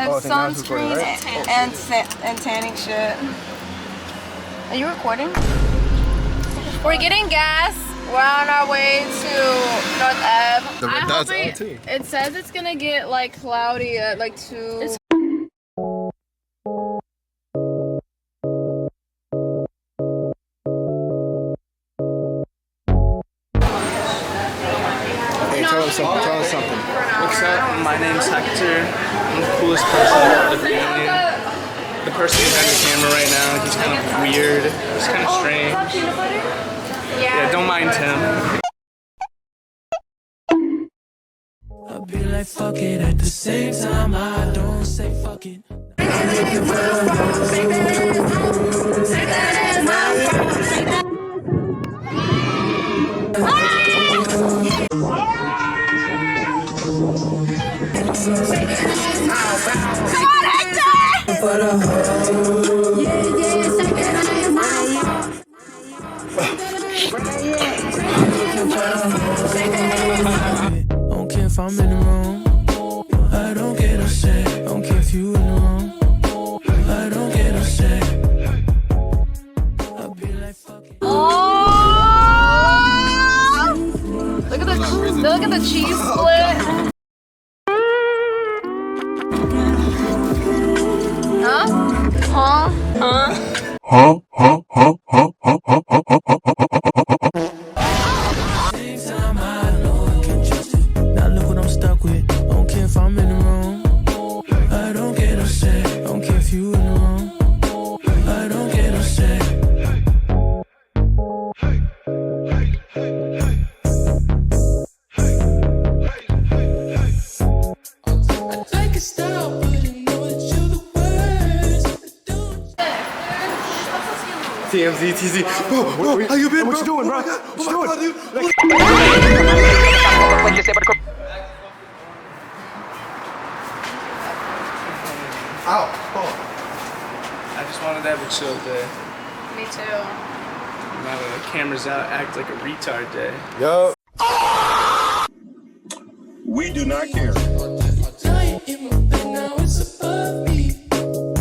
It's sunscreen and tanning shit. Are you recording? We're getting gas. We're on our way to North Ave. It says it's gonna get like cloudy at like 2. Tell us something. What's up? My name's Hector. I'm the coolest person at the reunion. The person behind the camera right now, he's kind of weird. He's kind of strange. Yeah, don't mind him. I'll be like fuck it at the same time I don't say fuck it. Don't care if I'm in the wrong. I don't get upset. Don't care if you in the wrong. I don't get upset. I'll be like fuck it. Look at the cheese split. Same time I know I can't trust it. Now look what I'm stuck with. Don't care if I'm in the wrong. I don't get upset. Don't care if you in the wrong. I don't get upset. I like it style, but I know that you're the worst. TMZ, TZ. Bro, how you been, bro? What you doing, bro? What you doing? Ow. Oh. I just wanted to have a chill day. Me too. Now that the camera's out, act like a retard day. Yo. We do not care. Giant in my bed, now it's above me.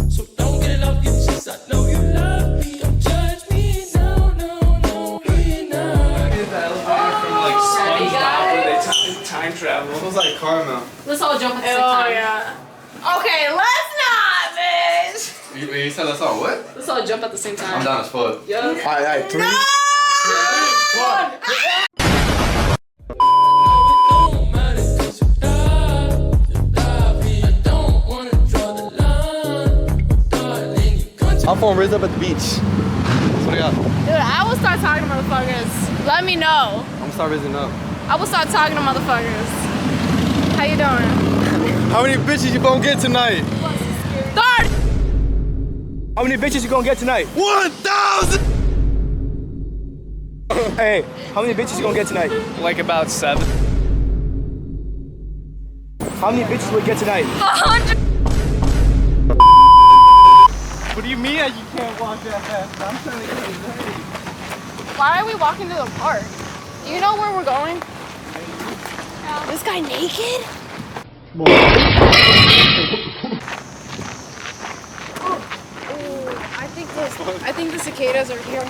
So don't get it off your chest. I know you love me. Don't judge me. No, we not. I did the elevator from like SpongeBob where they time travel. It was like caramel. Let's all jump at the same time. Oh yeah. Okay, let's not, bitch. You said let's all what? Let's all jump at the same time. I'm down as fuck. Yeah. Alright, 3, 2, 1. I'm from Riz up at the beach. That's what I got. Dude, I will start talking to motherfuckers. Let me know. I'm gonna start rizzing up. I will start talking to motherfuckers. How you doing? How many bitches you gonna get tonight? 30! How many bitches you gonna get tonight? 1,000! Hey, how many bitches you gonna get tonight? Like about 7. How many bitches will you get tonight? 100! What do you mean that you can't walk that fast? I'm trying to get away. Why are we walking to the park? Do you know where we're going? This guy naked? I think the cicadas are here.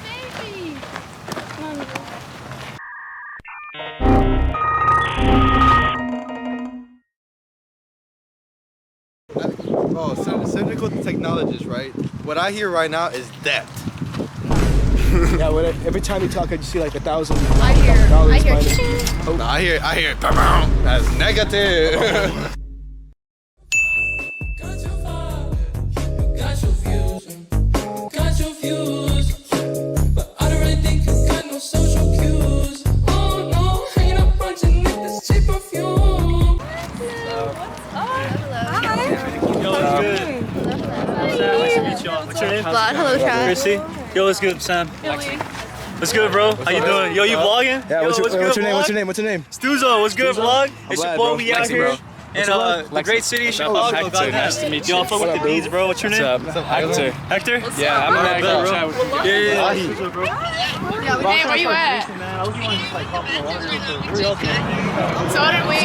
Baby! Oh, cynical technologist, right? What I hear right now is death. Yeah, every time you talk, I just see like $1,000. I hear ching. Oh. No, I hear that's negative. Got your vibe, got your views, got your views, but I don't really think you got no social cues. Oh no, hanging up front your neck, that's cheap perfume. Nice to meet y'all. What's your name? Hello, Chad. Chrissy. Yo, what's good, Sam? What's good, bro? How you doing? Yo, you vlogging? Yeah, Yo, what's your name? vlog? What's your name? Stuzo, what's good, vlog? It's your boy, we out here. And the great city of Chicago. Hector, nice to meet you. Yo, fuck with the beads, bro. What's your name? Hector. Hector? Yeah, I'm gonna go chat with you. Yeah. Yeah, hey, where you at? So did we.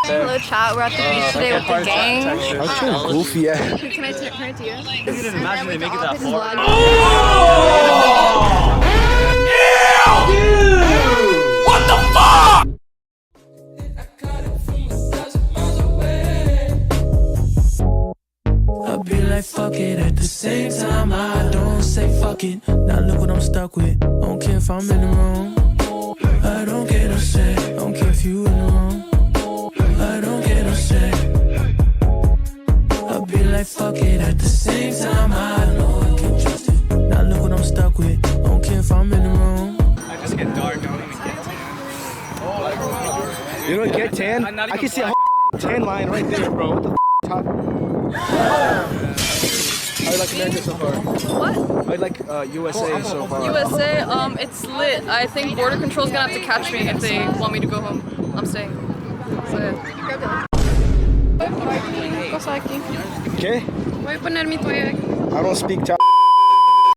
Hello chat, we're at the beach today with the gang. I'm trying goofy ass. Can I turn it to you? I didn't imagine they make it that far. I be like, fuck it. At the same time, I don't say fuck it. Now look what I'm stuck with. Don't care if I'm in the wrong. I don't get upset. Don't care if you in the wrong. I don't get upset. I be like, fuck it. At the same time, I know I can't trust it. Now look what I'm stuck with. Don't care if I'm in the wrong. I just get dark. Don't even get You don't get tan? I can see a whole tan line right there, bro. What the top? How you like America so far? What? I like USA so far. USA, it's lit. I think border control's gonna have to catch me if they want me to go home. I'm staying. So yeah. Okay? Voy a poner mi toalla aquí. I don't speak top.